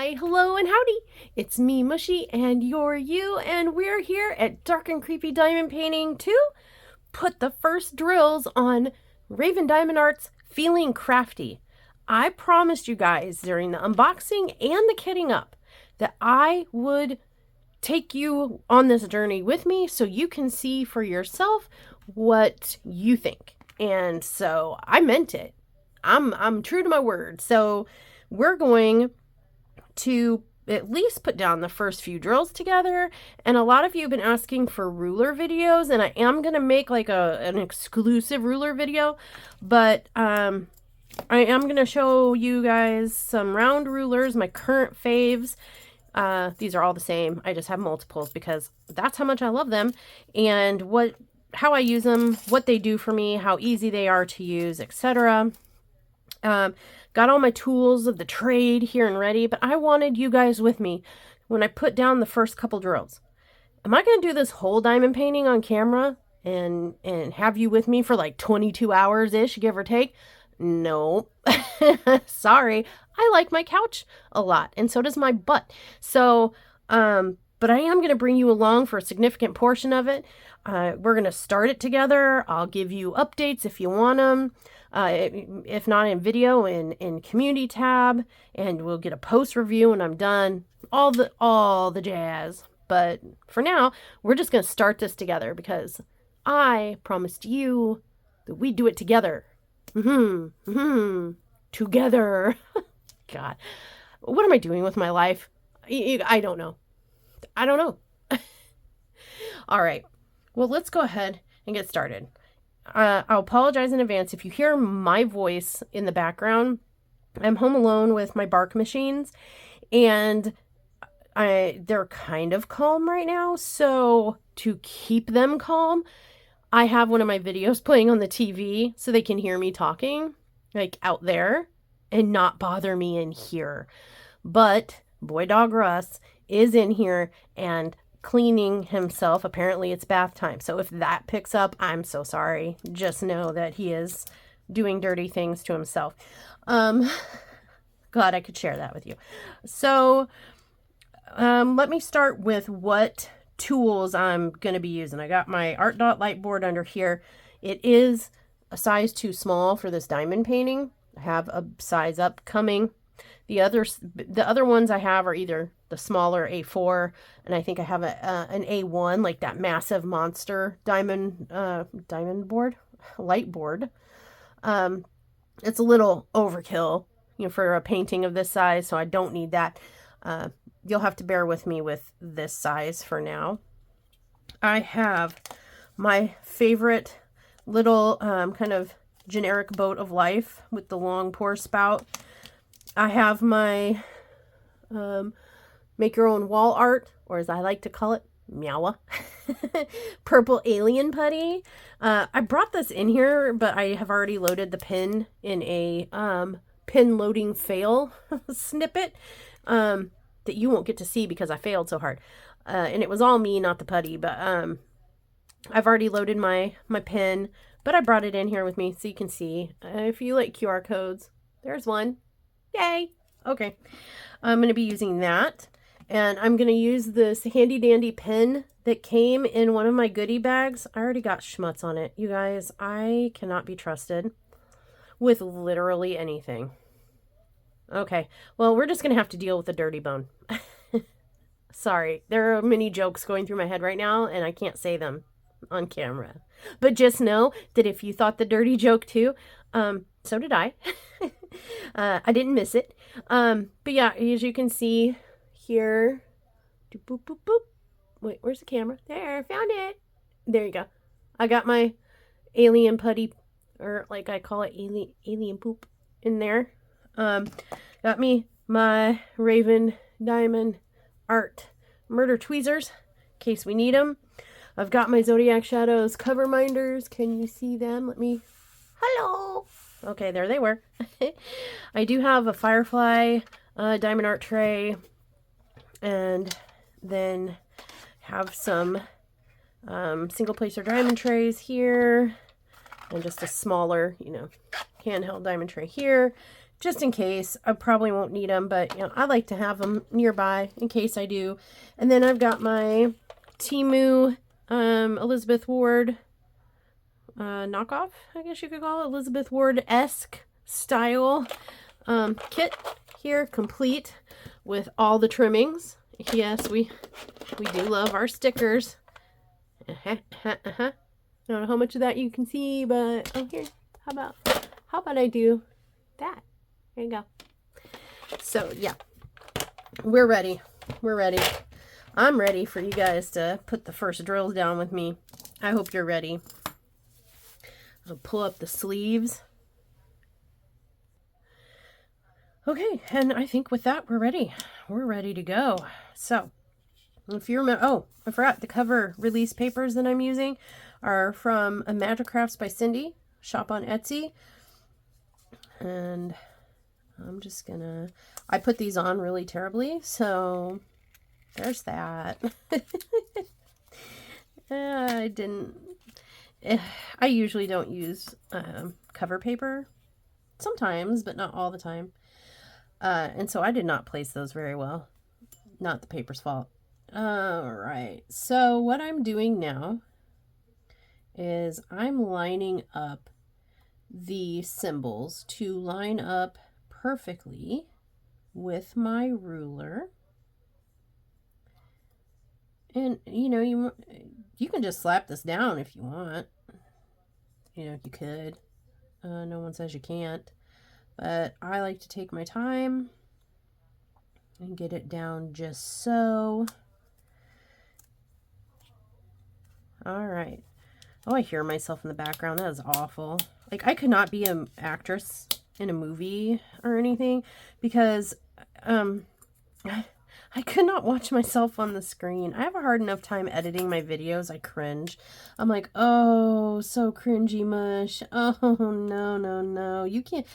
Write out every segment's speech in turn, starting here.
Hi, hello, and howdy. It's me, Mushy, and you're you, and we're here at Dark and Creepy Diamond Painting to put the first drills on Raven Diamond Art's Feeling Crafty. I promised you guys during the unboxing and the kitting up that I would take you on this journey with me so you can see for yourself what you think. And so I meant it. I'm true to my word. So we're going to at least put down the first few drills together. And a lot of you have been asking for ruler videos, and I am going to make like an exclusive ruler video, but I am going to show you guys some round rulers, my current faves. These are all the same. I just have multiples because that's how much I love them, and how I use them, what they do for me, how easy they are to use, etc. Got all my tools of the trade here and ready, but I wanted you guys with me when I put down the first couple drills. Am I going to do this whole diamond painting on camera and have you with me for like 22 hours-ish, give or take? No. Sorry. I like my couch a lot, and so does my butt. So, but I am going to bring you along for a significant portion of it. We're going to start it together. I'll give you updates if you want them. If not in video, in community tab, and we'll get a post review when I'm done. All the jazz. But for now, we're just going to start this together because I promised you that we'd do it together. Together. God, what am I doing with my life? I don't know. I don't know. All right. Well, let's go ahead and get started. I'll apologize in advance if you hear my voice in the background. I'm home alone with my bark machines, and they're kind of calm right now. So to keep them calm, I have one of my videos playing on the TV so they can hear me talking, like out there, and not bother me in here. But boy dog Russ is in here and cleaning himself. Apparently it's bath time. So if that picks up, I'm so sorry. Just know that he is doing dirty things to himself. Glad I could share that with you. So let me start with what tools I'm going to be using. I got my Art Dot light board under here. It is a size too small for this diamond painting. I have a size up coming. The other ones I have are either the smaller A4, and I think I have an A1, like that massive monster diamond board, light board. It's a little overkill, for a painting of this size, so I don't need that. You'll have to bear with me with this size for now. I have my favorite little kind of generic boat of life with the long pour spout. I have my make your own wall art, or as I like to call it, meowa, purple alien putty. I brought this in here, but I have already loaded the pin in a pin loading fail snippet that you won't get to see because I failed so hard. And it was all me, not the putty, but I've already loaded my pin, but I brought it in here with me so you can see. If you like QR codes, there's one. Yay! Okay, I'm going to be using that, and I'm going to use this handy dandy pen that came in one of my goodie bags. I already got schmutz on it. You guys, I cannot be trusted with literally anything. Okay, well, we're just going to have to deal with the dirty bone. Sorry, there are many jokes going through my head right now, and I can't say them on camera. But just know that if you thought the dirty joke too, so did I. I didn't miss it. But yeah, as you can see here, boop, boop, boop. Wait, where's the camera? There, found it. There you go. I got my alien putty, or like I call it, alien poop in there. Got me my Raven Diamond Art murder tweezers in case we need them. I've got my Zodiac Shadows cover minders. Can you see them? Hello. Okay, there they were. I do have a Firefly diamond art tray, and then have some single placer diamond trays here, and just a smaller, handheld diamond tray here. just in case. I probably won't need them, but you know, I like to have them nearby in case I do. And then I've got my Temu Elizabeth Ward knockoff, I guess you could call it, Elizabeth Ward-esque style kit here, complete with all the trimmings. Yes, we do love our stickers. I don't know how much of that you can see, but oh, here, how about I do that? There you go. So yeah, we're ready. We're ready. I'm ready for you guys to put the first drills down with me. I hope you're ready. I'll pull up the sleeves. Okay, and I think with that, we're ready. We're ready to go. So, if you remember, oh, I forgot, the cover release papers that I'm using are from Magic Crafts by Cindy, shop on Etsy. And I'm just gonna, I put these on really terribly, so there's that. I usually don't use cover paper. Sometimes, but not all the time. And so I did not place those very well. Not the paper's fault. All right. So what I'm doing now is I'm lining up the symbols to line up perfectly with my ruler. And, you know, you can just slap this down if you want. You know, you could. No one says you can't. But I like to take my time and get it down just so. All right. Oh, I hear myself in the background. That is awful. Like, I could not be an actress in a movie or anything because I could not watch myself on the screen. I have a hard enough time editing my videos. I cringe. I'm like, oh, so cringy mush. Oh, no, no, no. You can't.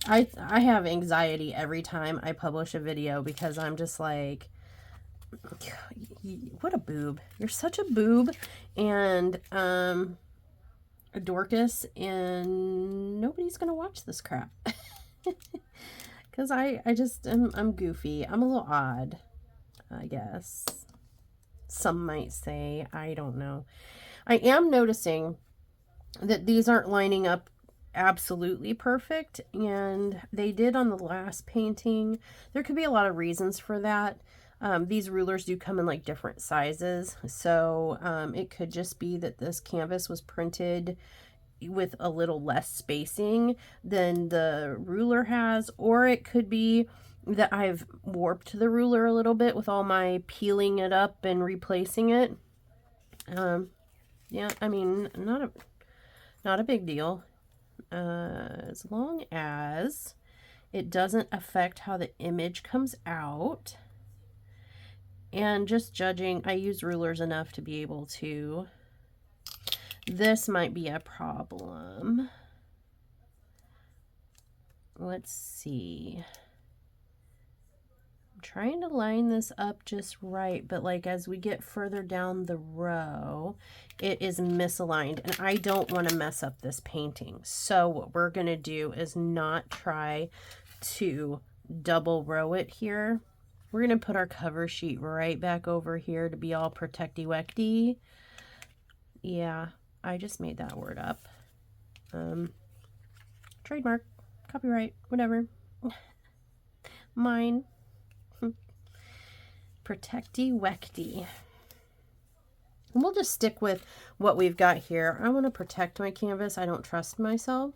I have anxiety every time I publish a video because I'm just like, what a boob. You're such a boob. And, a Dorcas, and nobody's going to watch this crap. Because I'm goofy. I'm a little odd, I guess. Some might say. I don't know. I am noticing that these aren't lining up absolutely perfect, and they did on the last painting. There could be a lot of reasons for that. These rulers do come in like different sizes, so it could just be that this canvas was printed with a little less spacing than the ruler has, or it could be that I've warped the ruler a little bit with all my peeling it up and replacing it. Yeah, I mean, not a big deal, as long as it doesn't affect how the image comes out. And just judging, I use rulers enough to be able to, this might be a problem. Let's see. I'm trying to line this up just right, but like as we get further down the row, it is misaligned, and I don't want to mess up this painting. So what we're going to do is not try to double row it here. We're going to put our cover sheet right back over here to be all protecty-wecty. Yeah, I just made that word up. Trademark, copyright, whatever. Mine. Protecty-wecty. And we'll just stick with what we've got here. I want to protect my canvas. I don't trust myself.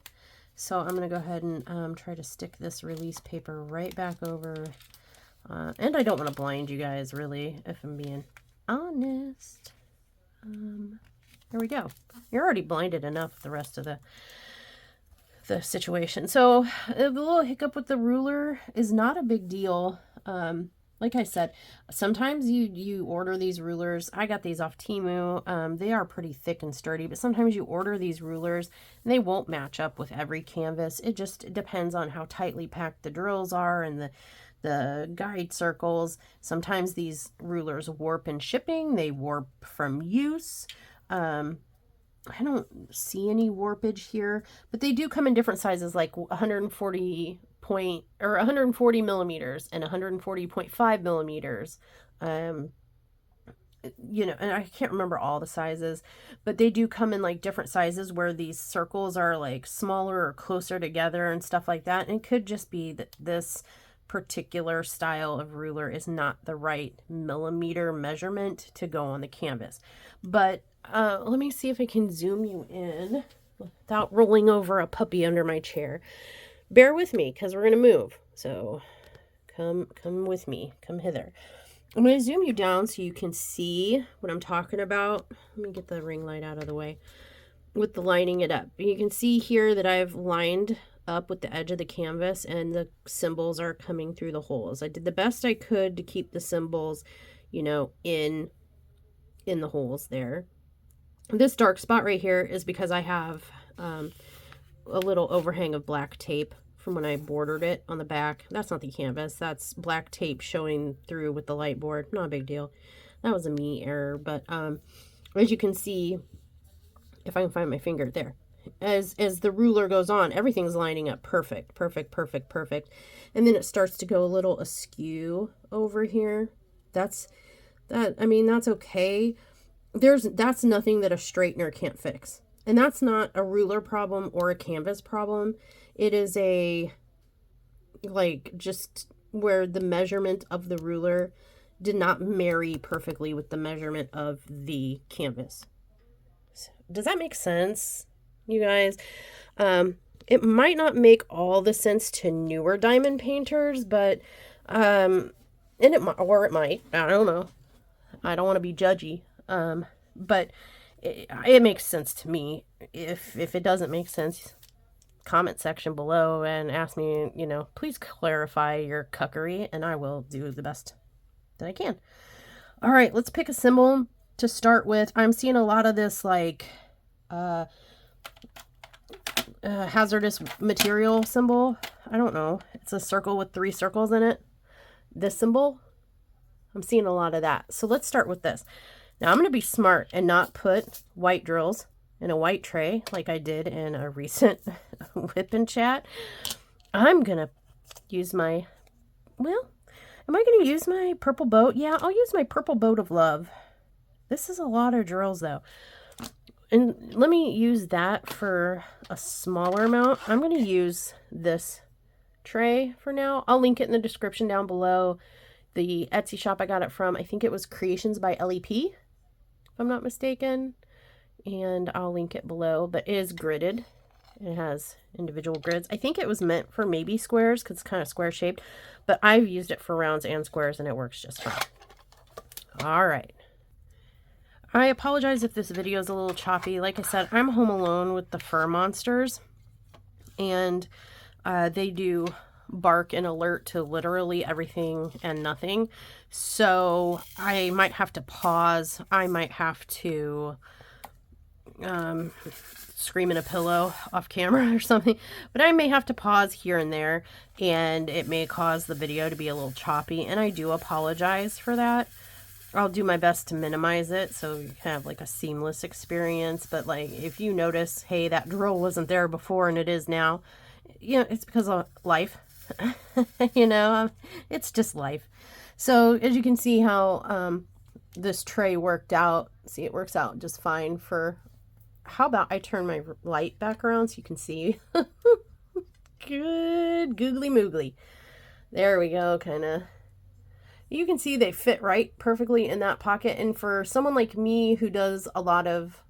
So I'm going to go ahead and try to stick this release paper right back over. And I don't want to blind you guys, really, if I'm being honest. There we go. You're already blinded enough with the rest of the situation. So the little hiccup with the ruler is not a big deal. Like I said, sometimes you order these rulers. I got these off Temu. They are pretty thick and sturdy, but sometimes you order these rulers and they won't match up with every canvas. It just depends on how tightly packed the drills are and the guide circles. Sometimes these rulers warp in shipping. They warp from use. I don't see any warpage here, but they do come in different sizes, like 140.5 point or 140 millimeters and 140.5 millimeters. You know, and I can't remember all the sizes, but they do come in like different sizes where these circles are like smaller or closer together and stuff like that. And it could just be that this particular style of ruler is not the right millimeter measurement to go on the canvas. But let me see if I can zoom you in without rolling over a puppy under my chair. Bear with me because we're going to move. So come with me. Come hither. I'm going to zoom you down so you can see what I'm talking about. Let me get the ring light out of the way with the lining it up. You can see here that I've lined up with the edge of the canvas and the symbols are coming through the holes. I did the best I could to keep the symbols, you know, in the holes there. This dark spot right here is because I have a little overhang of black tape from when I bordered it on the back. That's not the canvas. That's black tape showing through with the light board. Not a big deal. That was a me error. But as you can see, if I can find my finger there, as the ruler goes on, everything's lining up perfect, perfect, perfect, perfect. And then it starts to go a little askew over here. I mean, that's okay. That's nothing that a straightener can't fix. And that's not a ruler problem or a canvas problem. It is just where the measurement of the ruler did not marry perfectly with the measurement of the canvas. Does that make sense, you guys? It might not make all the sense to newer diamond painters, but, and it might, I don't know. I don't want to be judgy. But it makes sense to me. If it doesn't make sense, comment section below and ask me, you know, please clarify your cuckery and I will do the best that I can. All right, let's pick a symbol to start with. I'm seeing a lot of this like hazardous material symbol. I don't know. It's a circle with 3 circles in it. This symbol, I'm seeing a lot of that. So let's start with this. Now I'm going to be smart and not put white drills in a white tray like I did in a recent WiP'n'Chat. I'm going to use my, well, am I going to use my purple boat? Yeah, I'll use my purple boat of love. This is a lot of drills though. And let me use that for a smaller amount. I'm going to use this tray for now. I'll link it in the description down below. The Etsy shop I got it from, I think it was Creations by LEP, if I'm not mistaken. And I'll link it below, but it is gridded. It has individual grids. I think it was meant for maybe squares because it's kind of square shaped, but I've used it for rounds and squares and it works just fine. All right. I apologize if this video is a little choppy. Like I said, I'm home alone with the fur monsters and they do bark and alert to literally everything and nothing. So I might have to pause. I might have to scream in a pillow off camera or something, but I may have to pause here and there and it may cause the video to be a little choppy, and I do apologize for that. I'll do my best to minimize it so you can have like a seamless experience. But like if you notice, hey, that drill wasn't there before and it is now, you know, it's because of life. You know, it's just life. So as you can see how this tray worked out, see, it works out just fine for, how about I turn my light back around so you can see. Good googly moogly. There we go, kind of. You can see they fit right perfectly in that pocket. And for someone like me who does a lot of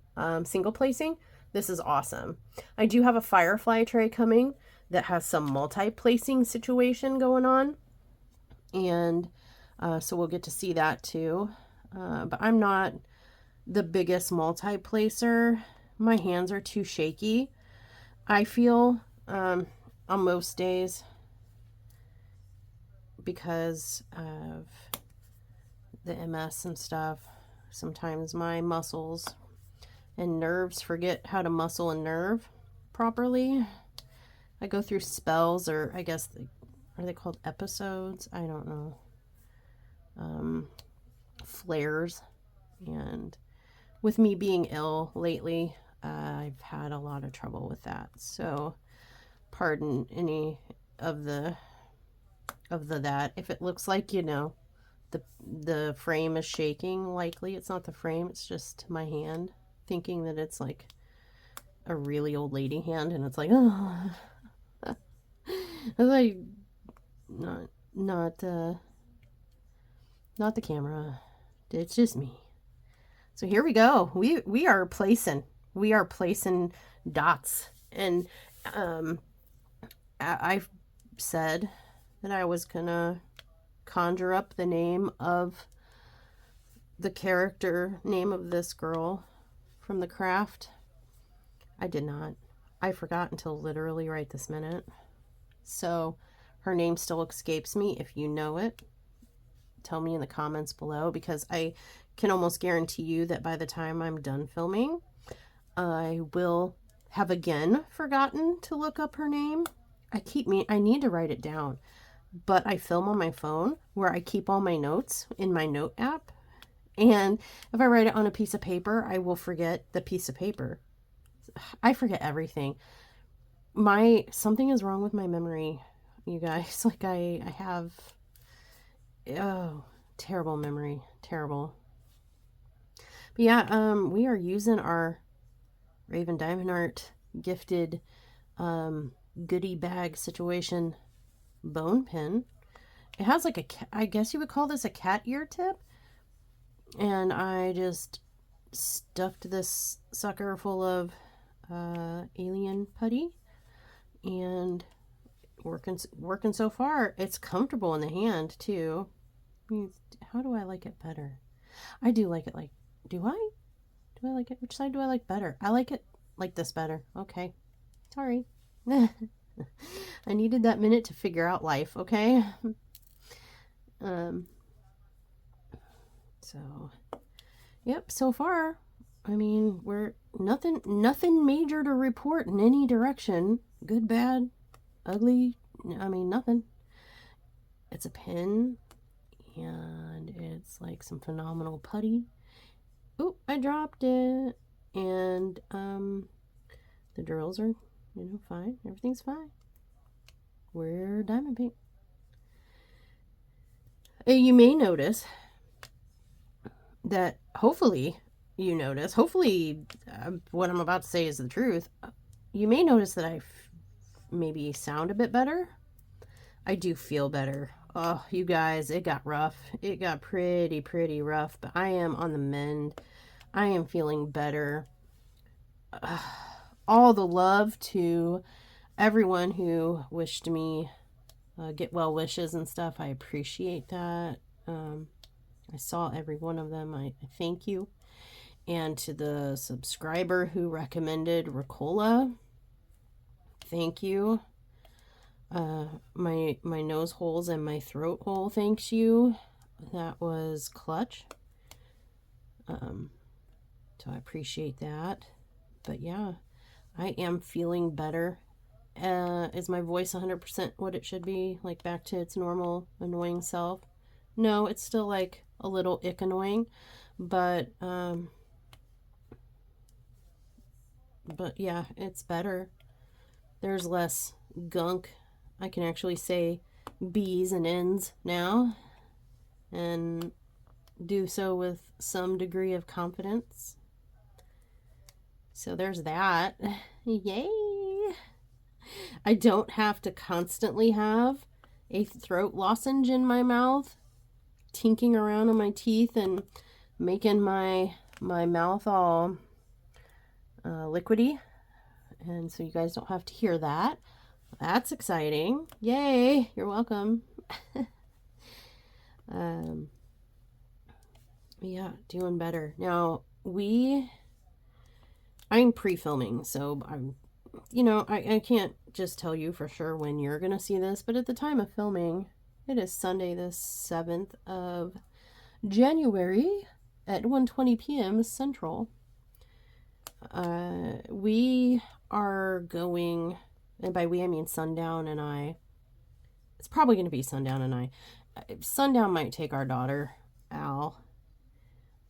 single placing, this is awesome. I do have a firefly tray coming that has some multi-placing situation going on. And so we'll get to see that too. But I'm not the biggest multi-placer. My hands are too shaky, I feel, on most days, because of the MS and stuff. Sometimes my muscles and nerves forget how to muscle and nerve properly. I go through spells, or I guess, are they called episodes? I don't know. Flares. And with me being ill lately, I've had a lot of trouble with that. So pardon any of the that. If it looks like, you know, the frame is shaking, likely it's not the frame, it's just my hand, thinking that it's like a really old lady hand, and it's like, oh, like not the camera. It's just me. So here we go. We are placing dots, and I've said that I was gonna conjure up the name of the character name of this girl from the craft. I did not. I forgot until literally right this minute. So her name still escapes me. If you know it, tell me in the comments below, because I can almost guarantee you that by the time I'm done filming, I will have again forgotten to look up her name. I need to write it down, but I film on my phone where I keep all my notes in my note app. And if I write it on a piece of paper, I will forget the piece of paper. I forget everything. Something is wrong with my memory, you guys. Like I have, oh, terrible memory, terrible. But yeah, we are using our Raven Diamond Art gifted goodie bag situation bone pin. It has like I guess you would call this a cat ear tip. And I just stuffed this sucker full of alien putty, and working so far. It's comfortable in the hand too. How do I like it better? I do like it like, do I like it? Which side do I like better? I like it like this better. Okay. Sorry. I needed that minute to figure out life, okay? So, yep, so far, I mean, we're nothing major to report in any direction. Good, bad, ugly, I mean, nothing. It's a pin, and it's like some phenomenal putty. Oop, I dropped it. And the drills are, you know, fine. Everything's fine. We're diamond paint. You may notice that, hopefully what I'm about to say is the truth. You may notice that I maybe sound a bit better. I do feel better. Oh, you guys, it got rough. It got pretty rough, but I am on the mend. I am feeling better. All the love to everyone who wished me get well wishes and stuff. I appreciate that. I saw every one of them. I thank you. And to the subscriber who recommended Ricola, thank you. My nose holes and my throat hole, thanks you. That was clutch. So I appreciate that. But yeah, I am feeling better. Is my voice 100% what it should be? Like back to its normal annoying self? No, it's still like a little ick annoying, but yeah, it's better. There's less gunk. I can actually say B's and N's now, and do so with some degree of confidence. So there's that. Yay! I don't have to constantly have a throat lozenge in my mouth, tinking around on my teeth and making my mouth all liquidy. And so you guys don't have to hear that. That's exciting. Yay! You're welcome. Yeah, doing better. Now, I'm pre-filming, so I can't just tell you for sure when you're going to see this, but at the time of filming, it is Sunday the 7th of January at 1:20 p.m. Central. We are going, and by we I mean Sundown and I. It's probably going to be Sundown and I. Sundown might take our daughter, Al.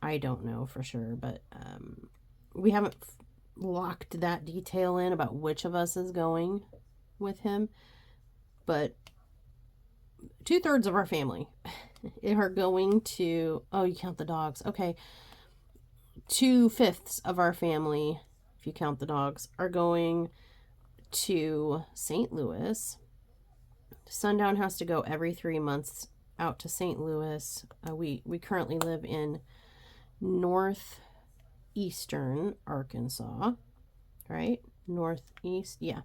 I don't know for sure, but we haven't locked that detail in about which of us is going with him. but 2/3 of our family are going to, oh, you count the dogs. Okay. 2/5 of our family, if you count the dogs, are going to St. Louis. Sundown has to go every 3 months out to St. Louis. We currently live in northeastern Arkansas, right? Northeast, yeah.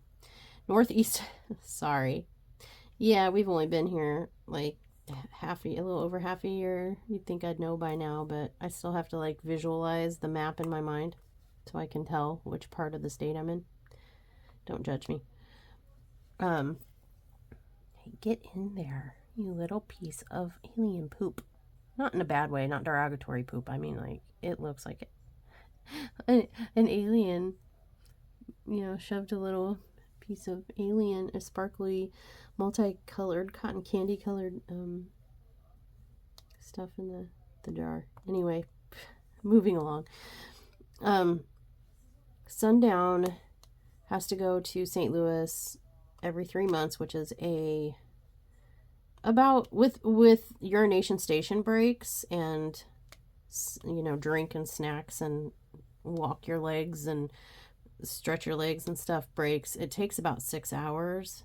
Northeast, sorry. Yeah, we've only been here like a little over half a year. You'd think I'd know by now, but I still have to like visualize the map in my mind so I can tell which part of the state I'm in. Don't judge me. Hey, get in there, you little piece of alien poop. Not in a bad way, not derogatory poop. I mean, like, it looks like an alien, shoved a little piece of alien, a sparkly, multicolored, cotton candy colored stuff in the jar. Anyway, moving along. Sundown has to go to St. Louis every 3 months, which is about with urination station breaks and drink and snacks and walk your legs and stretch your legs and stuff breaks. It takes about 6 hours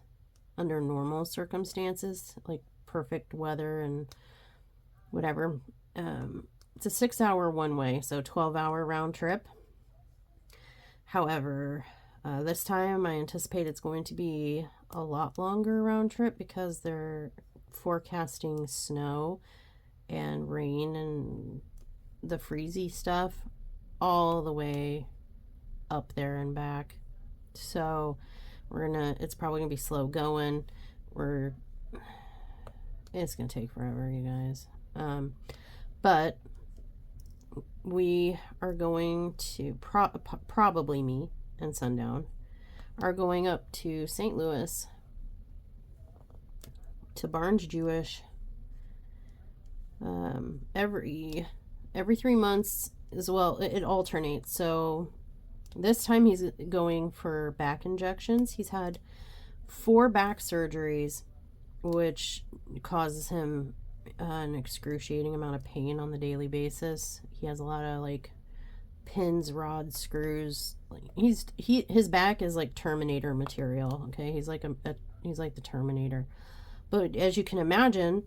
under normal circumstances, like perfect weather and whatever. It's a 6-hour one way, so 12-hour round trip. However, this time I anticipate it's going to be a lot longer round trip because they're forecasting snow and rain and the freezy stuff all the way up there and back. So it's probably gonna be slow going. It's gonna take forever, you guys. But we are going to probably me and Sundown are going up to St. Louis to Barnes Jewish every 3 months as well. It alternates. So this time he's going for back injections. He's had 4 back surgeries, which causes him an excruciating amount of pain on the daily basis. He has a lot of like pins, rods, screws. His back is like Terminator material. Okay, he's like he's like the Terminator. But as you can imagine,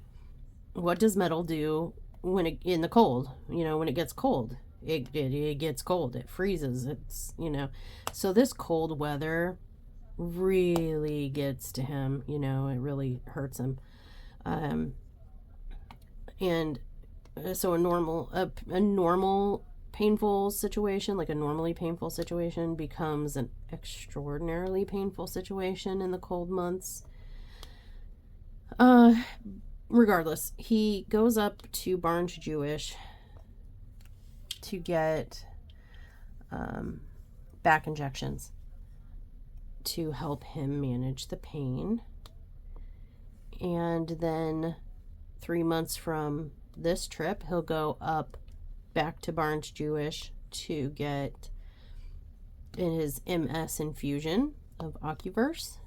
what does metal do when in the cold? When it gets cold, it gets cold. It freezes. It's So this cold weather really gets to him. It really hurts him. And so a normal painful situation, like a normally painful situation, becomes an extraordinarily painful situation in the cold months. Regardless, he goes up to Barnes Jewish to get back injections to help him manage the pain. And then 3 months from this trip, he'll go up back to Barnes Jewish to get his MS infusion of Ocuverse.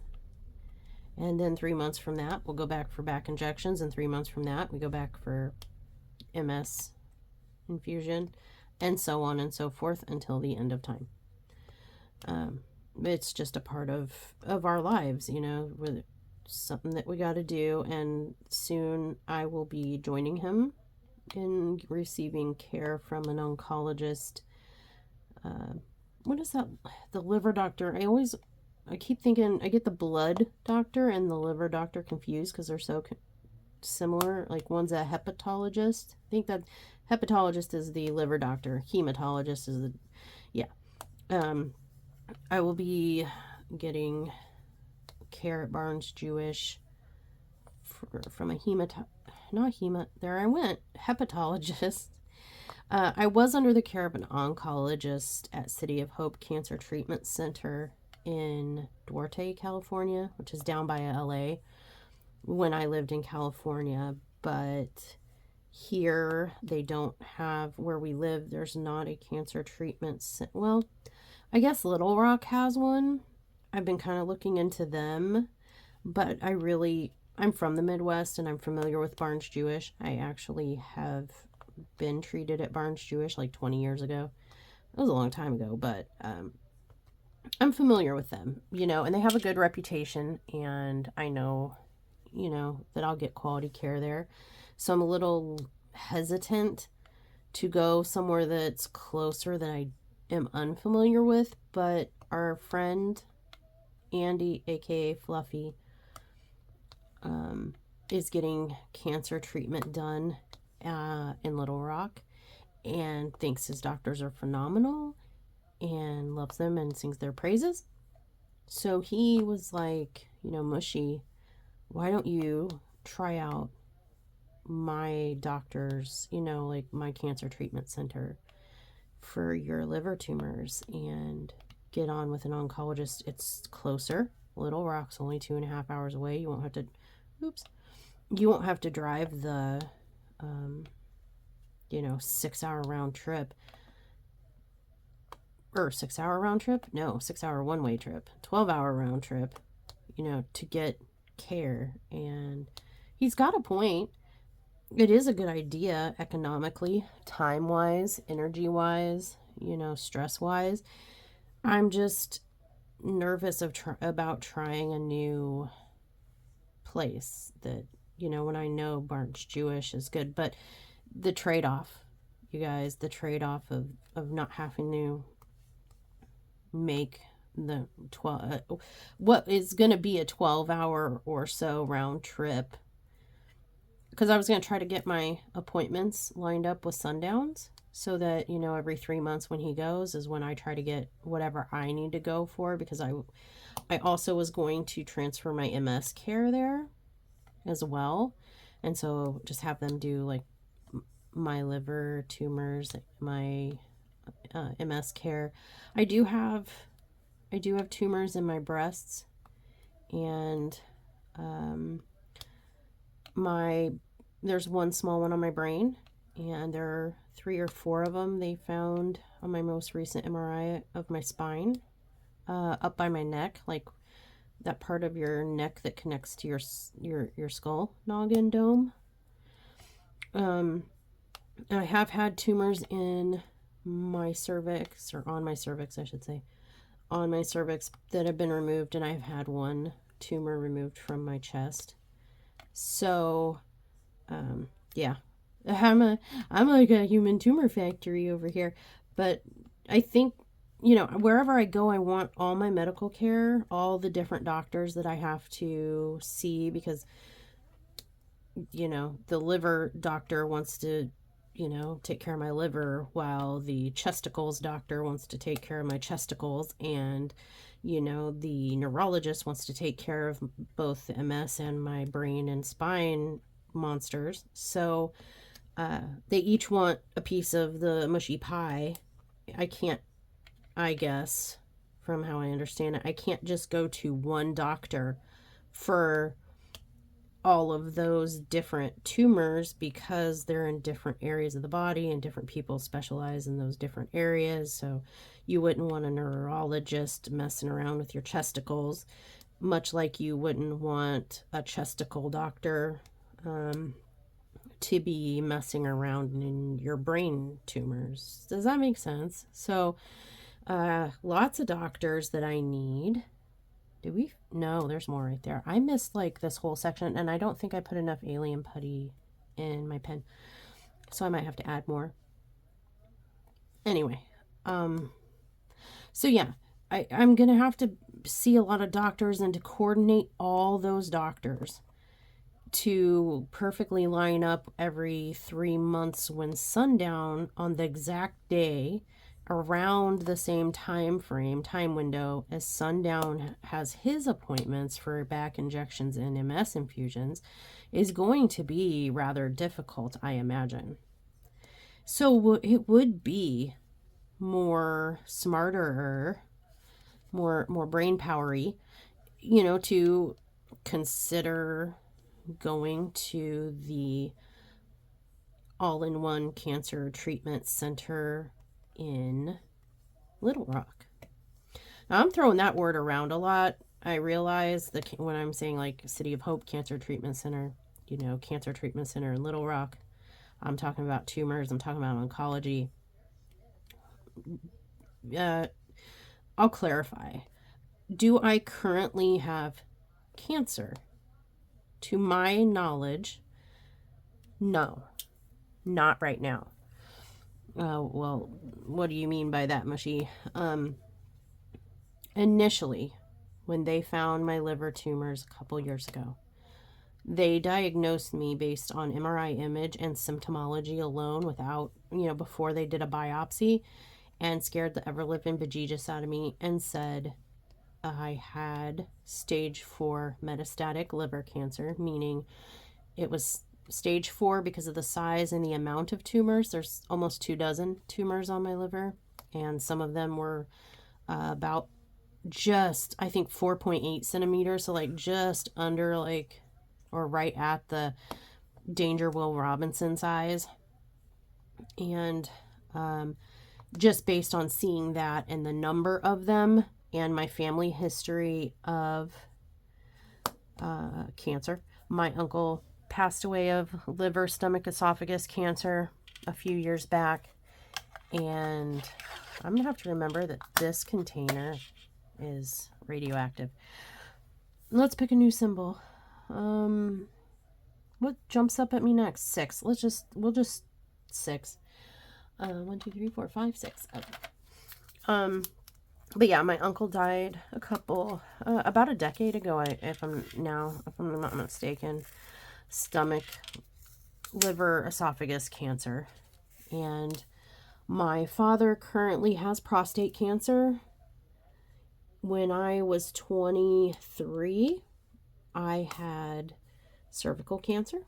And then 3 months from that, we'll go back for back injections. And 3 months from that, we go back for MS infusion, and so on and so forth until the end of time. It's just a part of our lives, something that we got to do. And soon I will be joining him in receiving care from an oncologist. What is that? The liver doctor. I keep thinking I get the blood doctor and the liver doctor confused because they're so similar. Like one's a hepatologist. I think that hepatologist is the liver doctor. Hematologist is I will be getting care at Barnes Jewish from a hepatologist. I was under the care of an oncologist at City of Hope Cancer Treatment Center in Duarte, California, which is down by LA, when I lived in California. But here they don't have, where we live, there's not a cancer treatment center. Well, I guess Little Rock has one. I've been kind of looking into them, but I'm from the Midwest and I'm familiar with Barnes Jewish. I actually have been treated at Barnes Jewish like 20 years ago. It was a long time ago, but I'm familiar with them, and they have a good reputation, and I know, that I'll get quality care there. So I'm a little hesitant to go somewhere that's closer that I am unfamiliar with, but our friend Andy, aka Fluffy, is getting cancer treatment done in Little Rock and thinks his doctors are phenomenal and loves them and sings their praises. So he was like, Mushy, why don't you try out my doctor's, like my cancer treatment center for your liver tumors and get on with an oncologist. It's closer. Little Rock's only 2.5 hours away. You won't have to drive the 6-hour round trip, or 6-hour round trip, no, 6-hour one-way trip, 12-hour round trip, to get care. And he's got a point. It is a good idea economically, time-wise, energy-wise, stress-wise. I'm just nervous about trying a new place that, when I know Barnes Jewish is good. But the trade-off, you guys, the trade-off of not having to make the what is going to be a 12-hour or so round trip, because I was going to try to get my appointments lined up with sundowns so that, every 3 months when he goes is when I try to get whatever I need to go for, because I also was going to transfer my MS care there as well. And so just have them do like my liver tumors, my MS care. I do have tumors in my breasts, and there's one small one on my brain, and there are 3 or 4 of them they found on my most recent MRI of my spine, up by my neck, like that part of your neck that connects to your skull noggin dome. I have had tumors in my cervix, or on my cervix, I should say, on my cervix, that have been removed, and I've had one tumor removed from my chest. So, yeah, I'm like a human tumor factory over here. But I think, wherever I go, I want all my medical care, all the different doctors that I have to see, because, the liver doctor wants to, take care of my liver, while the chesticles doctor wants to take care of my chesticles, and, the neurologist wants to take care of both the MS and my brain and spine monsters. So they each want a piece of the mushy pie. I guess, from how I understand it, I can't just go to one doctor for all of those different tumors, because they're in different areas of the body and different people specialize in those different areas. So you wouldn't want a neurologist messing around with your chesticles, much like you wouldn't want a chesticle doctor to be messing around in your brain tumors. Does that make sense? So lots of doctors that I need. No, there's more right there. I missed like this whole section, and I don't think I put enough alien putty in my pen, so I might have to add more. Anyway, so yeah, I'm gonna have to see a lot of doctors, and to coordinate all those doctors to perfectly line up every 3 months when sundown, on the exact day around the same time window as sundown has his appointments for back injections and MS infusions, is going to be rather difficult, I imagine. So it would be more smarter, more brain powery, to consider going to the all-in-one cancer treatment center in Little Rock. Now, I'm throwing that word around a lot. I realize that when I'm saying like City of Hope Cancer Treatment Center, you know, Cancer Treatment Center in Little Rock, I'm talking about tumors, I'm talking about oncology. I'll clarify. Do I currently have cancer? To my knowledge, no, not right now. Well, what do you mean by that, Mushy? Initially, when they found my liver tumors a couple years ago, they diagnosed me based on MRI image and symptomology alone without, you know, before they did a biopsy, and scared the ever-living bejesus out of me and said I had stage 4 metastatic liver cancer, meaning it was stage 4 because of the size and the amount of tumors. There's almost 24 tumors on my liver, and some of them were about just, I think, 4.8 centimeters, so like just under like, or right at the Danger Will Robinson size. And just based on seeing that and the number of them and my family history of cancer, my uncle passed away of liver, stomach, esophagus cancer a few years back. And I'm going to have to remember that this container is radioactive. Let's pick a new symbol. What jumps up at me next? 6. We'll just 6. 1, 2, 3, 4, 5, 6. Okay. But yeah, my uncle died about a decade ago, if I'm not mistaken. Stomach, liver, esophagus cancer. And my father currently has prostate cancer. When I was 23, I had cervical cancer.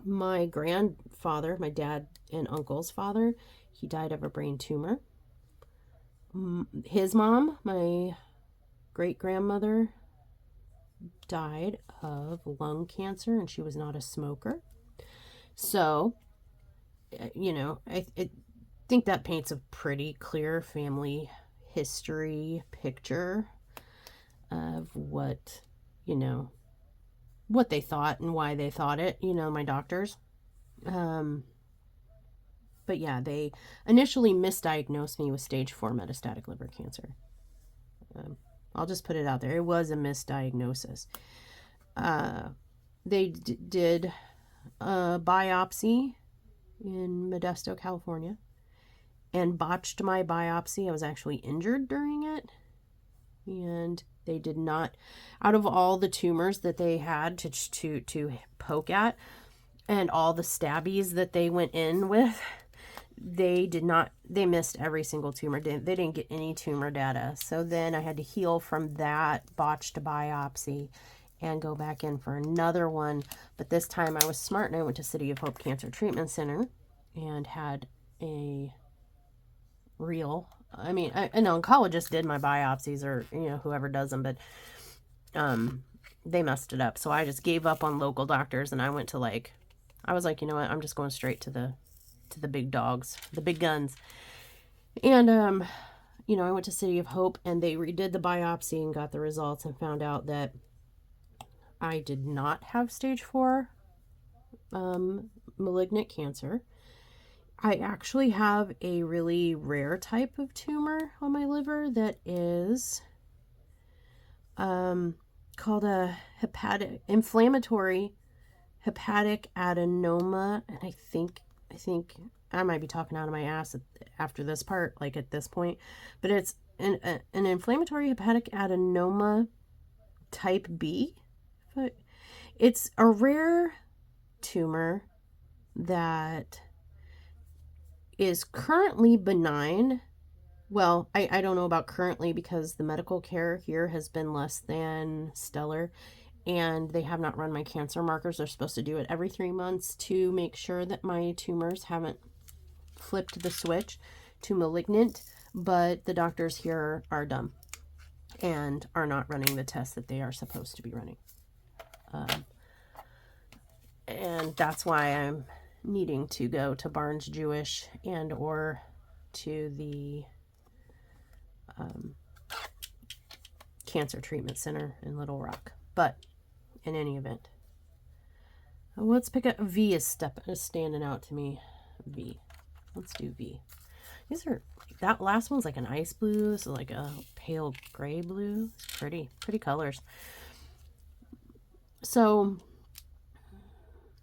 My grandfather, my dad and uncle's father, he died of a brain tumor. His mom, my great-grandmother, died of lung cancer, and she was not a smoker. So, you know, I think that paints a pretty clear family history picture of what, you know, what they thought and why they thought it, you know, my doctors. But yeah, they initially misdiagnosed me with stage 4 metastatic liver cancer. I'll just put it out there. It was a misdiagnosis. They did a biopsy in Modesto, California, and botched my biopsy. I was actually injured during it. And they did not, out of all the tumors that they had to poke at, and all the stabbies that they went in with, they missed every single tumor. They didn't get any tumor data. So then I had to heal from that botched biopsy and go back in for another one. But this time I was smart and I went to City of Hope Cancer Treatment Center and had a real, I mean, an oncologist did my biopsies, or, you know, whoever does them, but they messed it up. So I just gave up on local doctors, and I went to I was like, you know what, I'm just going straight to the big dogs, the big guns. And you know, I went to City of Hope, and they redid the biopsy and got the results and found out that I did not have stage 4 malignant cancer. I actually have a really rare type of tumor on my liver that is called a inflammatory hepatic adenoma. And I think I might be talking out of my ass after this part, like at this point, but it's an inflammatory hepatic adenoma type B. But it's a rare tumor that is currently benign. Well, I don't know about currently, because the medical care here has been less than stellar, and they have not run my cancer markers. They're supposed to do it every 3 months to make sure that my tumors haven't flipped the switch to malignant, but the doctors here are dumb and are not running the tests that they are supposed to be running. And that's why I'm needing to go to Barnes Jewish and or to the Cancer Treatment Center in Little Rock. But in any event, let's pick a V is standing out to me. V. Let's do V. These are, that last one's like an ice blue. This is like a pale gray blue. It's pretty colors. So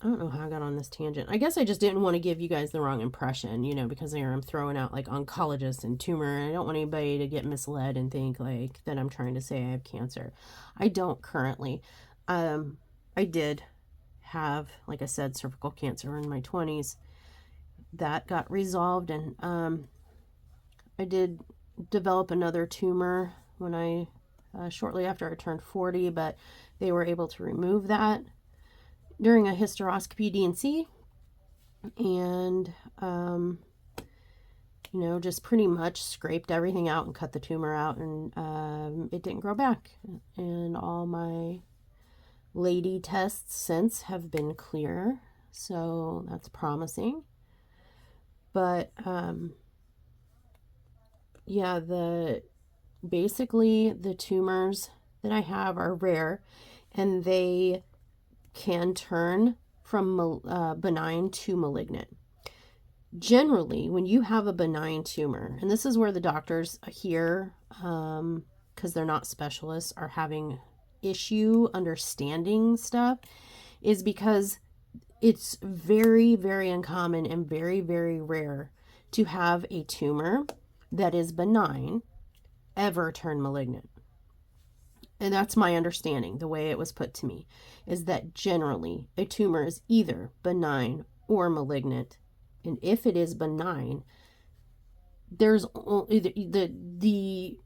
I don't know how I got on this tangent. I guess I just didn't want to give you guys the wrong impression, you know, because here I'm throwing out like oncologist and tumor. And I don't want anybody to get misled and think like that I'm trying to say I have cancer. I don't currently. I did have, like I said, cervical cancer in my 20s. That got resolved, and I did develop another tumor when I shortly after I turned 40, but they were able to remove that during a hysteroscopy D&C, and you know, just pretty much scraped everything out and cut the tumor out, and it didn't grow back. And all my lady tests since have been clear, so that's promising. But yeah, basically the tumors that I have are rare, and they can turn from benign to malignant. Generally, when you have a benign tumor, and this is where the doctors here, because they're not specialists, are having issue understanding stuff, is because it's very, very uncommon and very, very rare to have a tumor that is benign ever turn malignant. And that's my understanding. The way it was put to me is that generally a tumor is either benign or malignant. And if it is benign, there's the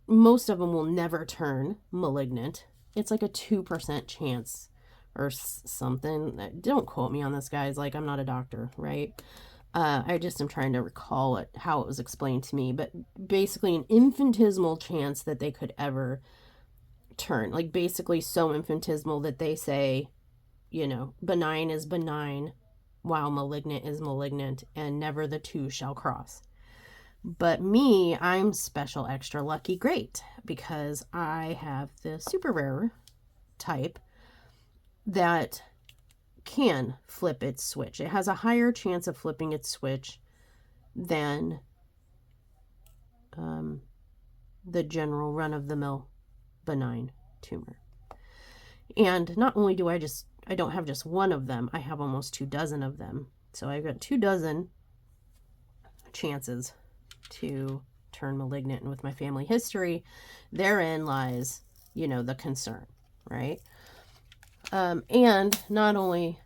most of them will never turn malignant. It's like a 2% chance or something. Don't quote me on this, guys. Like, I'm not a doctor, right? I just am trying to recall it, how it was explained to me. But basically an infinitesimal chance that they could ever turn. Like, basically so infinitesimal that they say, you know, benign is benign while malignant is malignant, and never the two shall cross. But me, I'm special, extra lucky, great, because I have the super rare type that can flip its switch. It has a higher chance of flipping its switch than the general run-of-the-mill benign tumor. And not only do I don't have just one of them, I have almost 24 of them. So I've got 24 chances to turn malignant. And with my family history, therein lies, you know, the concern, right? And not only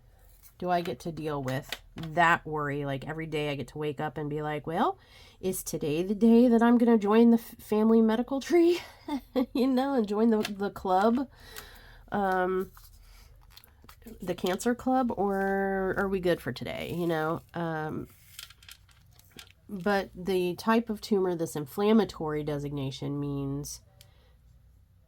do I get to deal with that worry, like every day I get to wake up and be like, well, is today the day that I'm going to join the family medical tree, you know, and join the club, the cancer club, or are we good for today, you know? But the type of tumor, this inflammatory designation means,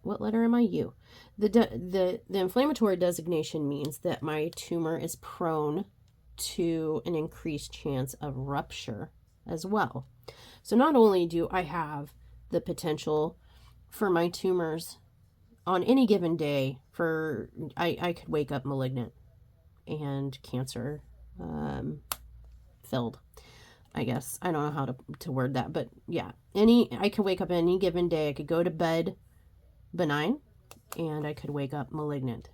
what letter am I? U. The inflammatory designation means that my tumor is prone to an increased chance of rupture as well. So not only do I have the potential for my tumors on any given day for, I could wake up malignant and cancer filled, I guess. I don't know how to word that, but yeah, I could wake up any given day. I could go to bed benign, and I could wake up malignant.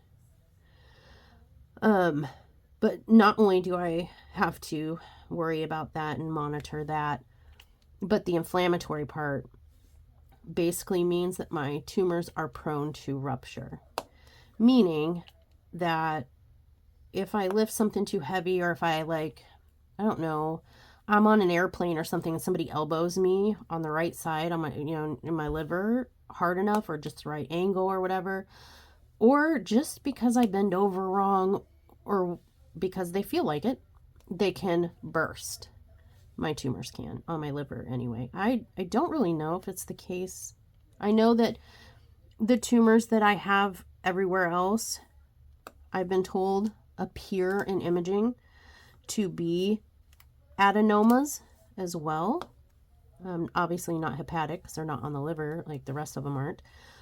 But not only do I have to worry about that and monitor that, but the inflammatory part basically means that my tumors are prone to rupture. Meaning that if I lift something too heavy, or if I I don't know, I'm on an airplane or something and somebody elbows me on the right side on my, you know, in my liver hard enough, or just the right angle or whatever, or just because I bend over wrong, or because they feel like it, they can burst. My tumors can, on my liver anyway. I don't really know if it's the case. I know that the tumors that I have everywhere else, I've been told, appear in imaging to be adenomas as well. Obviously not hepatic, because they're not on the liver like the rest of them aren't.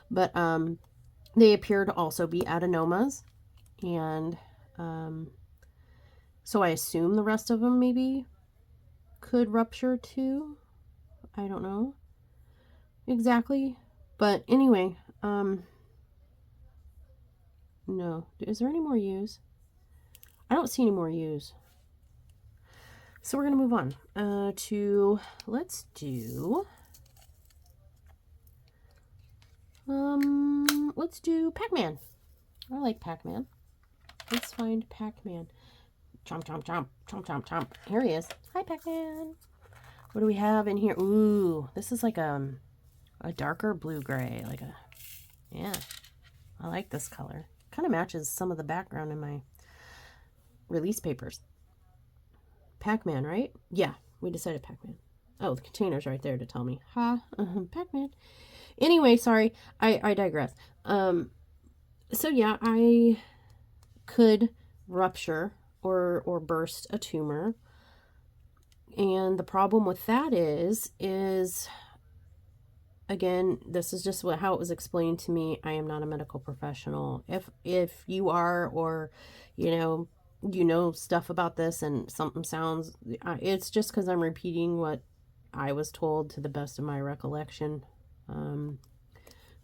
But they appear to also be adenomas. And so I assume the rest of them maybe could rupture too. I don't know exactly. But anyway, no. Is there any more U's? I don't see any more U's. So we're going to move on let's do Pac-Man. I like Pac-Man. Let's find Pac-Man. Chomp, chomp, chomp, chomp, chomp, chomp. Here he is. Hi, Pac-Man. What do we have in here? Ooh, this is like a darker blue-gray. Yeah, I like this color. Kind of matches some of the background in my release papers. Pac-Man, right? Yeah, we decided Pac-Man. Oh, the container's right there to tell me. Pac-Man. Anyway, sorry, I digress. So yeah, I could rupture or burst a tumor. And the problem with that is again, this is just how it was explained to me. I am not a medical professional. If you are, or you know stuff about this and something sounds, it's just because I'm repeating what I was told to the best of my recollection from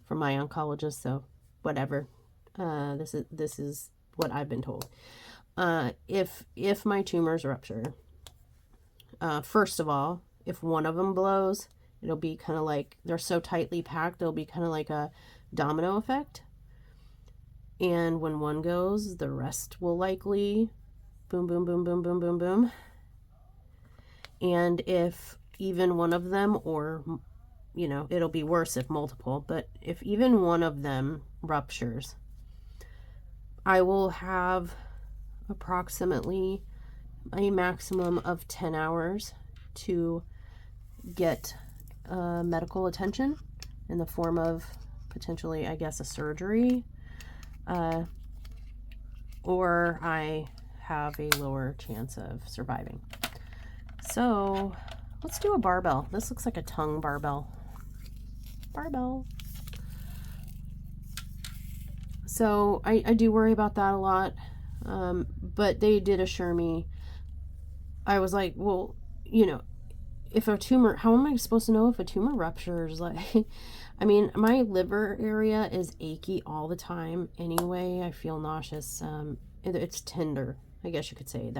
my oncologist. So whatever, this is what I've been told. If my tumors rupture, first of all, if one of them blows, it'll be kind of like, they're so tightly packed, it'll be kind of like a domino effect. And when one goes, the rest will likely boom, boom, boom, boom, boom, boom, boom. And if even one of them, or, it'll be worse if multiple, but if even one of them ruptures, I will have approximately a maximum of 10 hours to get medical attention in the form of potentially, I guess, a surgery, or I have a lower chance of surviving. So let's do a barbell. This looks like a tongue barbell. So I do worry about that a lot, but they did assure me. I was like, well, if a tumor, how am I supposed to know if a tumor ruptures? I mean, my liver area is achy all the time anyway. I feel nauseous. It's tender. I guess you could say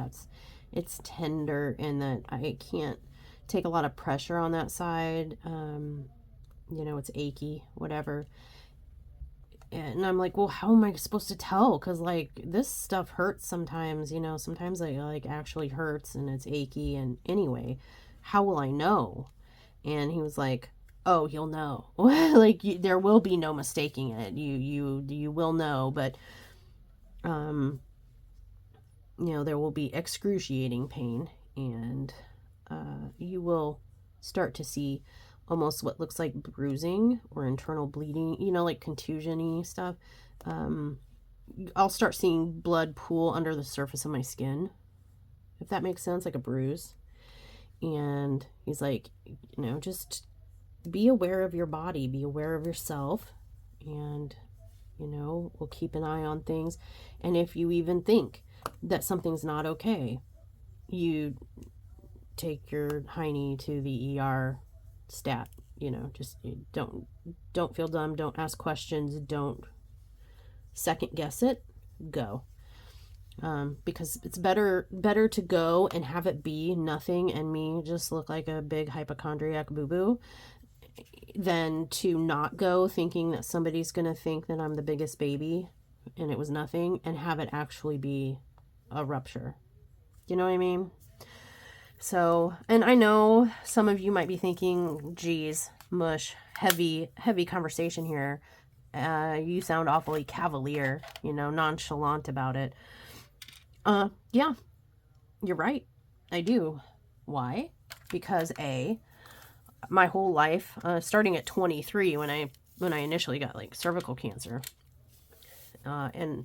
it's tender, in that I can't take a lot of pressure on that side. It's achy, whatever. And I'm like, well, how am I supposed to tell? Because this stuff hurts sometimes. Sometimes it actually hurts and it's achy. And anyway, how will I know? And he was like, oh, you'll know. There will be no mistaking it. You will know, but there will be excruciating pain, and you will start to see almost what looks like bruising or internal bleeding, like contusion-y stuff. I'll start seeing blood pool under the surface of my skin, if that makes sense, like a bruise. And he's like, just be aware of your body, be aware of yourself, and, we'll keep an eye on things. And if you even think that something's not okay, you take your hiney to the ER stat. Just don't feel dumb, don't ask questions, don't second guess it, go. Because it's better to go and have it be nothing and me just look like a big hypochondriac boo-boo, than to not go thinking that somebody's gonna think that I'm the biggest baby and it was nothing, and have it actually be a rupture. You know what I mean? So, and I know some of you might be thinking, geez, mush, heavy conversation here. You sound awfully cavalier, nonchalant about it. Yeah, you're right. I do. Why? Because my whole life, starting at 23, when I initially got cervical cancer, and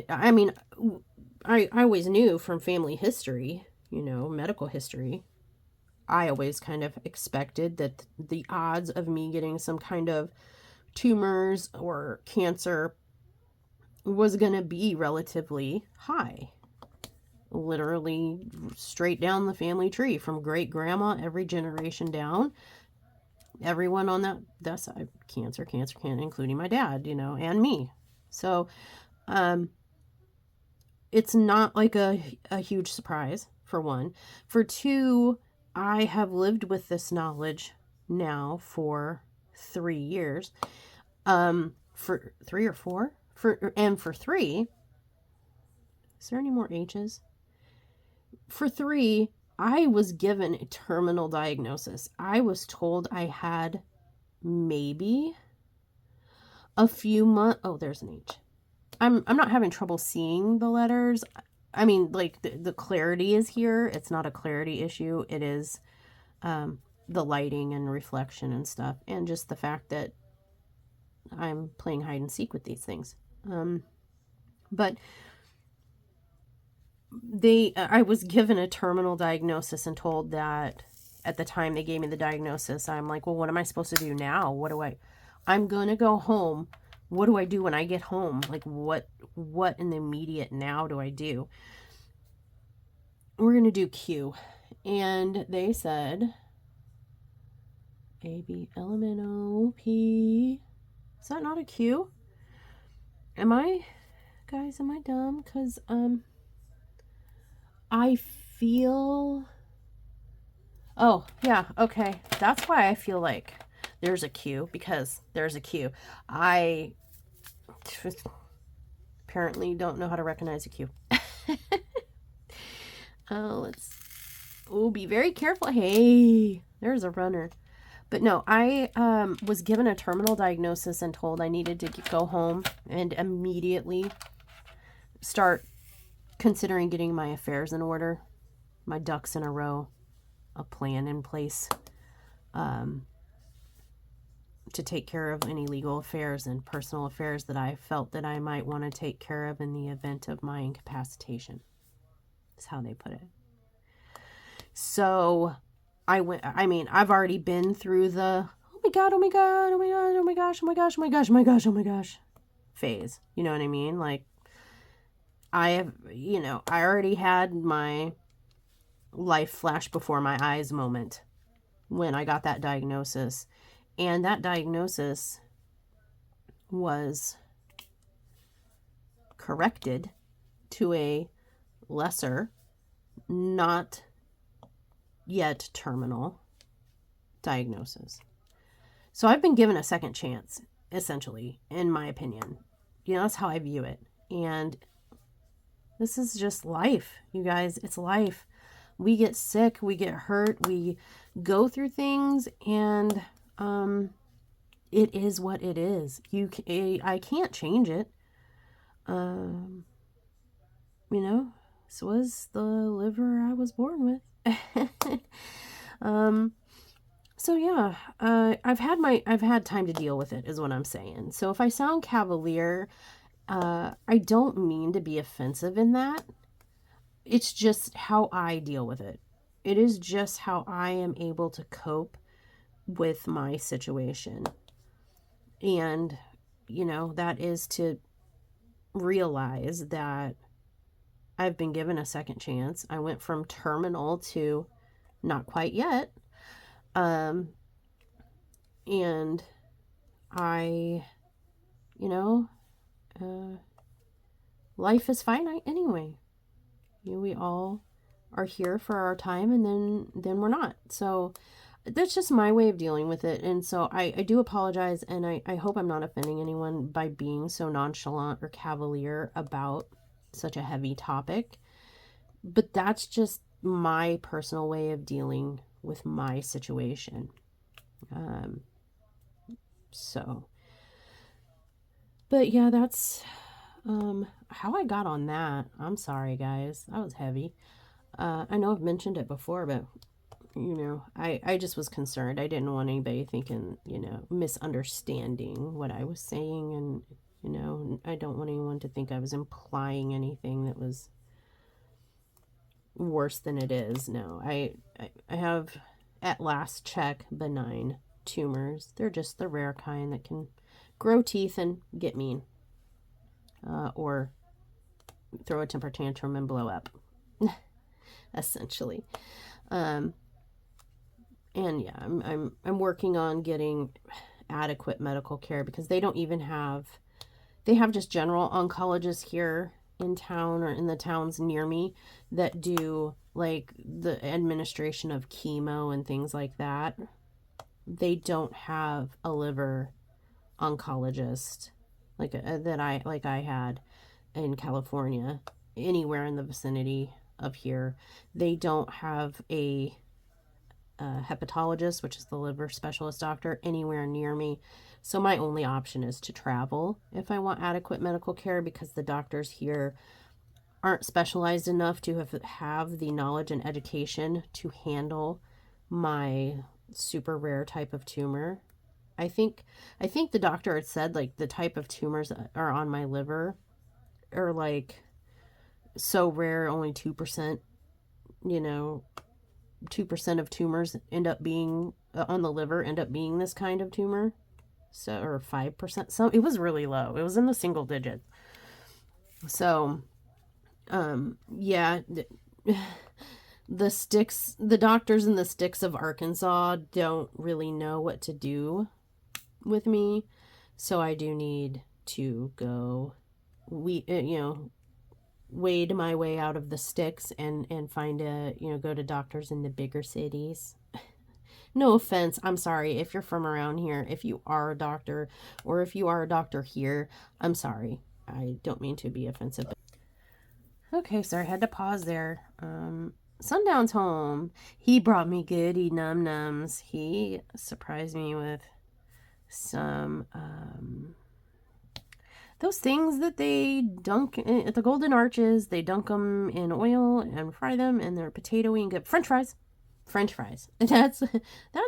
I mean, I always knew from family history, medical history, I always kind of expected that the odds of me getting some kind of tumors or cancer was going to be relatively high. Literally straight down the family tree from great grandma, every generation down. Everyone on that side, cancer, including my dad, and me. So, it's not like a huge surprise, for one. For two, I have lived with this knowledge now for 3 years. For 3 or 4? For 3, is there any more H's? For 3, I was given a terminal diagnosis. I was told I had maybe a few months. Oh, there's an H. I'm not having trouble seeing the letters. I mean, like the clarity is here. It's not a clarity issue. It is the lighting and reflection and stuff, and just the fact that I'm playing hide and seek with these things. But I was given a terminal diagnosis and told that at the time they gave me the diagnosis, I'm like, well, what am I supposed to do now? I'm going to go home. What do I do when I get home? Like, what in the immediate now do I do? We're going to do Q. And they said, A, B, L, M, N, O, P. Is that not a Q? Am I dumb? Because, I feel... Oh, yeah, okay. That's why I feel like there's a Q, because there's a Q. I apparently don't know how to recognize a Q. Be very careful. Hey, there's a runner. But no, I was given a terminal diagnosis and told I needed to go home and immediately start considering getting my affairs in order, my ducks in a row, a plan in place to take care of any legal affairs and personal affairs that I felt that I might want to take care of in the event of my incapacitation. That's how they put it. So I've already been through the, oh my God, oh my God, oh my God, oh my gosh, oh my gosh, oh my gosh, oh my gosh, oh my gosh phase. You know what I mean? Like, I already had my life flash before my eyes moment when I got that diagnosis. And that diagnosis was corrected to a lesser, not yet terminal diagnosis. So I've been given a second chance, essentially, in my opinion. That's how I view it. And this is just life, you guys. It's life. We get sick, we get hurt, we go through things, and it is what it is. I can't change it. This was the liver I was born with. So yeah, I've had time to deal with it, is what I'm saying. So if I sound cavalier, I don't mean to be offensive in that. It's just how I deal with it. It is just how I am able to cope with my situation. And, that is to realize that I've been given a second chance. I went from terminal to not quite yet. And I, life is finite anyway. We all are here for our time, and then we're not. So that's just my way of dealing with it. And so I do apologize, and I hope I'm not offending anyone by being so nonchalant or cavalier about such a heavy topic. But that's just my personal way of dealing with my situation. But yeah, that's how I got on that. I'm sorry, guys. That was heavy. I know I've mentioned it before, but I just was concerned. I didn't want anybody thinking, misunderstanding what I was saying. And, I don't want anyone to think I was implying anything that was worse than it is. No, I have, at last check, benign tumors. They're just the rare kind that can grow teeth and get mean, or throw a temper tantrum and blow up, essentially. And yeah, I'm working on getting adequate medical care, because they don't even have, they have just general oncologists here in town or in the towns near me that do like the administration of chemo and things like that. They don't have a liver oncologist like I had in California, anywhere in the vicinity of here. They don't have a hepatologist, which is the liver specialist doctor, anywhere near me. So my only option is to travel if I want adequate medical care, because the doctors here aren't specialized enough to have the knowledge and education to handle my super rare type of tumor. I think the doctor had said like the type of tumors that are on my liver are like so rare, only 2%, 2% of tumors end up being on the liver end up being this kind of tumor. So, or 5%. So it was really low. It was in the single digits. So, yeah, the doctors in the sticks of Arkansas don't really know what to do with me. So I do need to go, wade my way out of the sticks and find go to doctors in the bigger cities. No offense, I'm sorry if you're from around here, if you are a doctor, or if you are a doctor here, I'm sorry. I don't mean to be offensive. Okay, so I had to pause there. Sundown's home. He brought me goody num-nums. He surprised me with some, those things that they dunk at the Golden Arches. They dunk them in oil and fry them, and they're potatoey and good. French fries. That's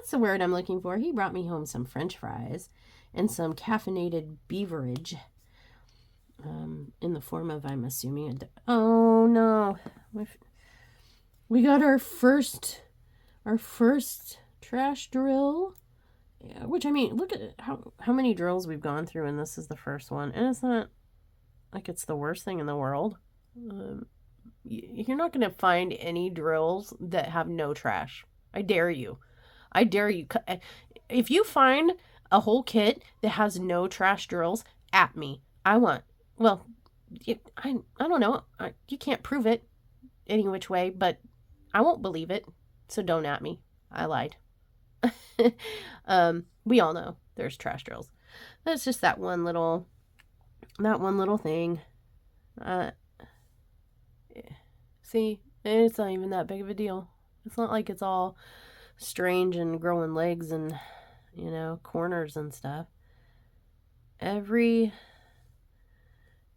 the word I'm looking for. He brought me home some French fries and some caffeinated beverage, in the form of, I'm assuming, oh no, we got our first trash drill. Yeah, which, I mean, look at how many drills we've gone through, and this is the first one, and it's not like it's the worst thing in the world. You're not going to find any drills that have no trash. I dare you. If you find a whole kit that has no trash drills, at me. I don't know. You can't prove it any which way, but I won't believe it. So don't at me. I lied. We all know there's trash drills. That's just that one little thing. See, it's not even that big of a deal. It's not like it's all strange and growing legs and, corners and stuff. Every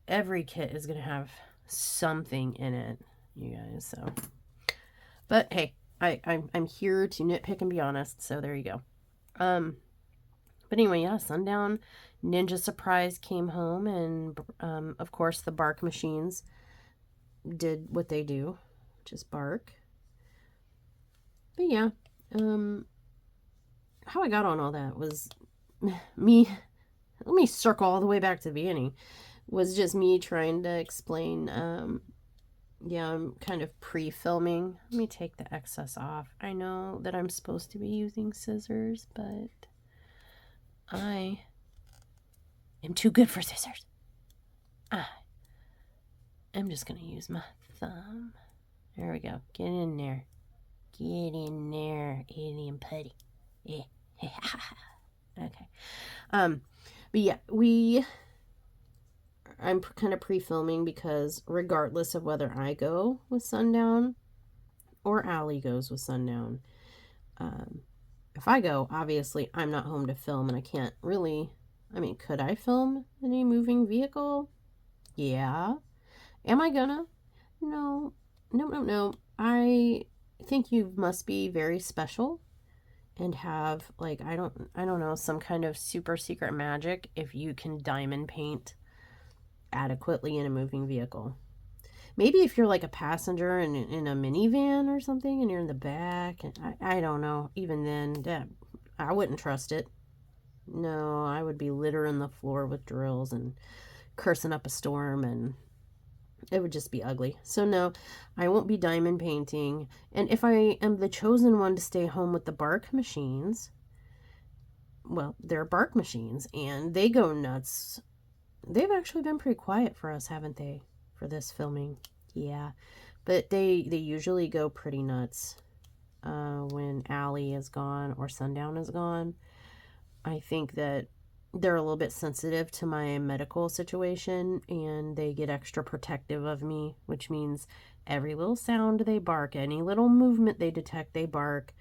kit is going to have something in it, you guys, so. But hey, I'm here to nitpick and be honest, so there you go. But anyway, yeah, Sundown Ninja Surprise came home, and of course the bark machines did what they do, which is bark. But yeah, how I got on all that was me, let me circle all the way back to the beginning, was just me trying to explain, yeah, I'm kind of pre-filming. Let me take the excess off. I know that I'm supposed to be using scissors, but I am too good for scissors. I'm just going to use my thumb. There we go. Get in there. Get in there, alien putty. Yeah. Okay. But yeah, I'm kind of pre-filming because regardless of whether I go with Sundown or Allie goes with Sundown, if I go, obviously I'm not home to film, and I can't really, could I film in a moving vehicle? Yeah. Am I gonna? No. I think you must be very special and have, like, I don't know, some kind of super secret magic if you can diamond paint adequately in a moving vehicle. Maybe if you're like a passenger in a minivan or something and you're in the back, and I don't know, even then, I wouldn't trust it. No, I would be littering the floor with drills and cursing up a storm, and it would just be ugly. So no, I won't be diamond painting. And if I am the chosen one to stay home with the bark machines, well, they're bark machines and they go nuts. They've actually been pretty quiet for us, haven't they, for this filming? Yeah, but they usually go pretty nuts when Allie is gone or Sundown is gone. I think that they're a little bit sensitive to my medical situation and they get extra protective of me, which means every little sound they bark, any little movement they detect, they bark.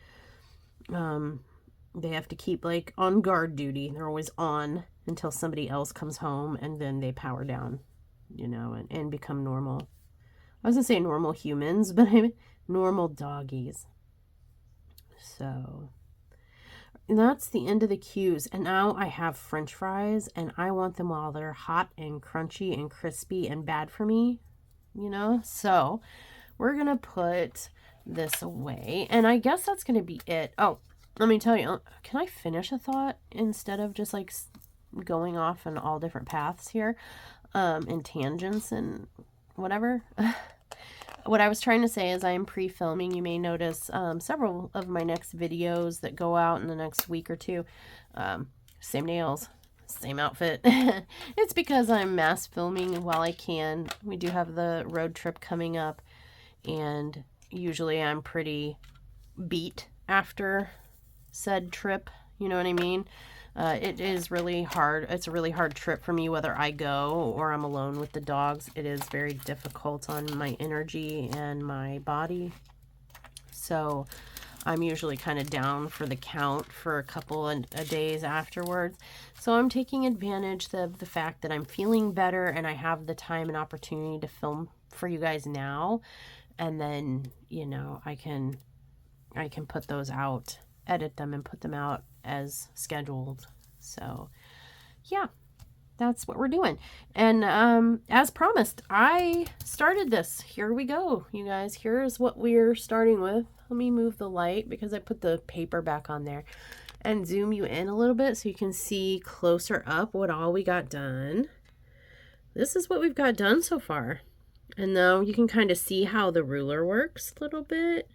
They have to keep like on guard duty. They're always on until somebody else comes home, and then they power down, and become normal. I was gonna say normal humans, but I mean normal doggies. So and that's the end of the cues. And now I have French fries, and I want them while they're hot and crunchy and crispy and bad for me, So we're going to put this away. And I guess that's going to be it. Oh, let me tell you, can I finish a thought instead of just like going off on all different paths here and tangents and whatever? What I was trying to say is I am pre-filming. You may notice several of my next videos that go out in the next week or two. Same nails, same outfit. It's because I'm mass filming while I can. We do have the road trip coming up, and usually I'm pretty beat after said trip. You know what I mean? It is really hard. It's a really hard trip for me, whether I go or I'm alone with the dogs. It is very difficult on my energy and my body. So I'm usually kind of down for the count for a couple of days afterwards. So I'm taking advantage of the fact that I'm feeling better and I have the time and opportunity to film for you guys now. And then, I can put those out, edit them and put them out as scheduled. So yeah, that's what we're doing. And as promised, I started this. Here we go, you guys. Here's what we're starting with. Let me move the light because I put the paper back on there and zoom you in a little bit so you can see closer up what all we got done. This is what we've got done so far. And now you can kind of see how the ruler works a little bit.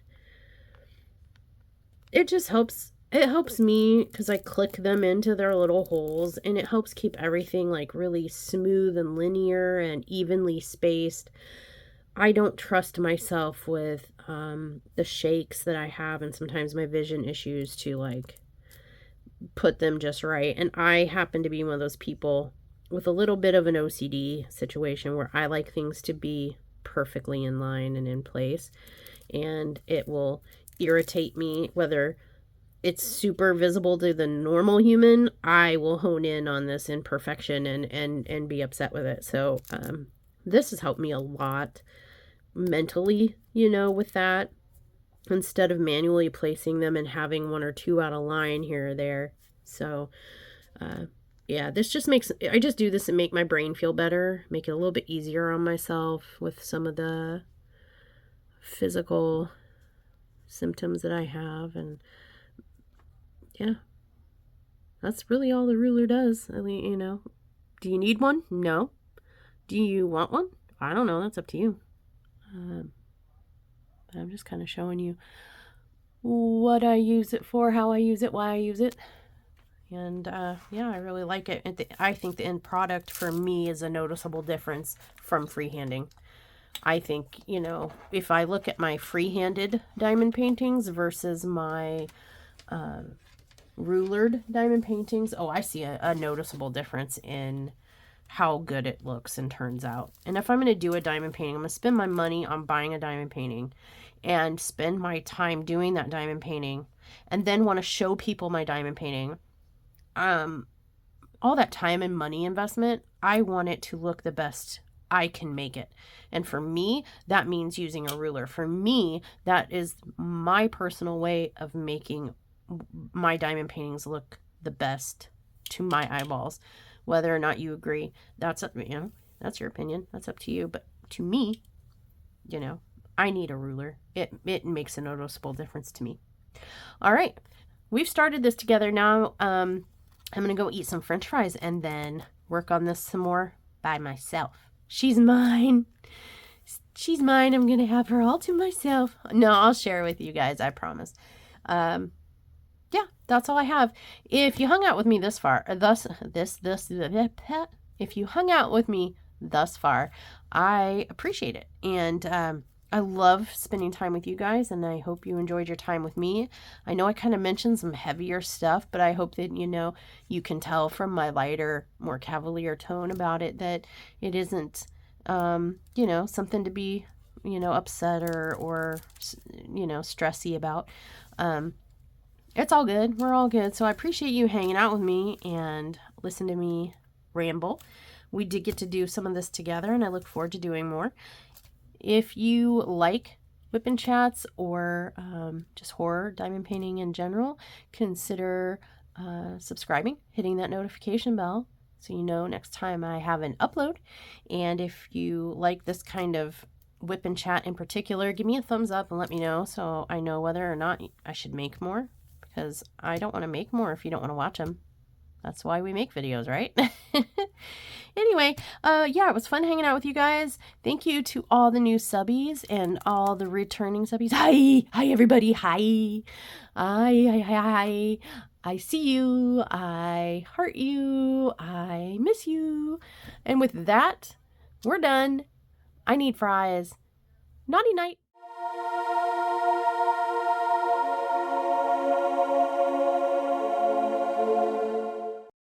It just helps. It helps me because I click them into their little holes, and it helps keep everything like really smooth and linear and evenly spaced. I don't trust myself with the shakes that I have and sometimes my vision issues to like put them just right. And I happen to be one of those people with a little bit of an OCD situation where I like things to be perfectly in line and in place, and it will irritate me whether it's super visible to the normal human. I will hone in on this imperfection and be upset with it. So this has helped me a lot mentally, with that, instead of manually placing them and having one or two out of line here or there. So yeah, this just I just do this and make my brain feel better, make it a little bit easier on myself with some of the physical symptoms that I have. And yeah, that's really all the ruler does. I mean, do you need one? No. Do you want one? I don't know. That's up to you. But I'm just kind of showing you what I use it for, how I use it, why I use it. And yeah, I really like it. I think the end product for me is a noticeable difference from freehanding. I think, if I look at my free-handed diamond paintings versus my rulered diamond paintings, I see a noticeable difference in how good it looks and turns out. And if I'm going to do a diamond painting, I'm going to spend my money on buying a diamond painting and spend my time doing that diamond painting and then want to show people my diamond painting. All that time and money investment, I want it to look the best I can make it. And for me, that means using a ruler. For me, that is my personal way of making my diamond paintings look the best to my eyeballs. Whether or not you agree, that's that's your opinion. That's up to you. But to me, I need a ruler. It makes a noticeable difference to me. All right, we've started this together now. I'm going to go eat some French fries and then work on this some more by myself. She's mine. She's mine. I'm going to have her all to myself. No, I'll share with you guys, I promise. Yeah, that's all I have. If you hung out with me this far, if you hung out with me thus far, I appreciate it. And I love spending time with you guys, and I hope you enjoyed your time with me. I know I kind of mentioned some heavier stuff, but I hope that, you can tell from my lighter, more cavalier tone about it that it isn't, something to be, upset or stressy about. It's all good. We're all good. So I appreciate you hanging out with me and listen to me ramble. We did get to do some of this together, and I look forward to doing more. If you like WiP'n'Chats or just horror diamond painting in general, consider subscribing, hitting that notification bell so you know next time I have an upload. And if you like this kind of WiP'n'Chat in particular, give me a thumbs up and let me know so I know whether or not I should make more, because I don't want to make more if you don't want to watch them. That's why we make videos, right? Anyway, yeah, it was fun hanging out with you guys. Thank you to all the new subbies and all the returning subbies. Hi everybody. Hi. Hi. I see you. I heart you. I miss you. And with that, we're done. I need fries. Naughty night.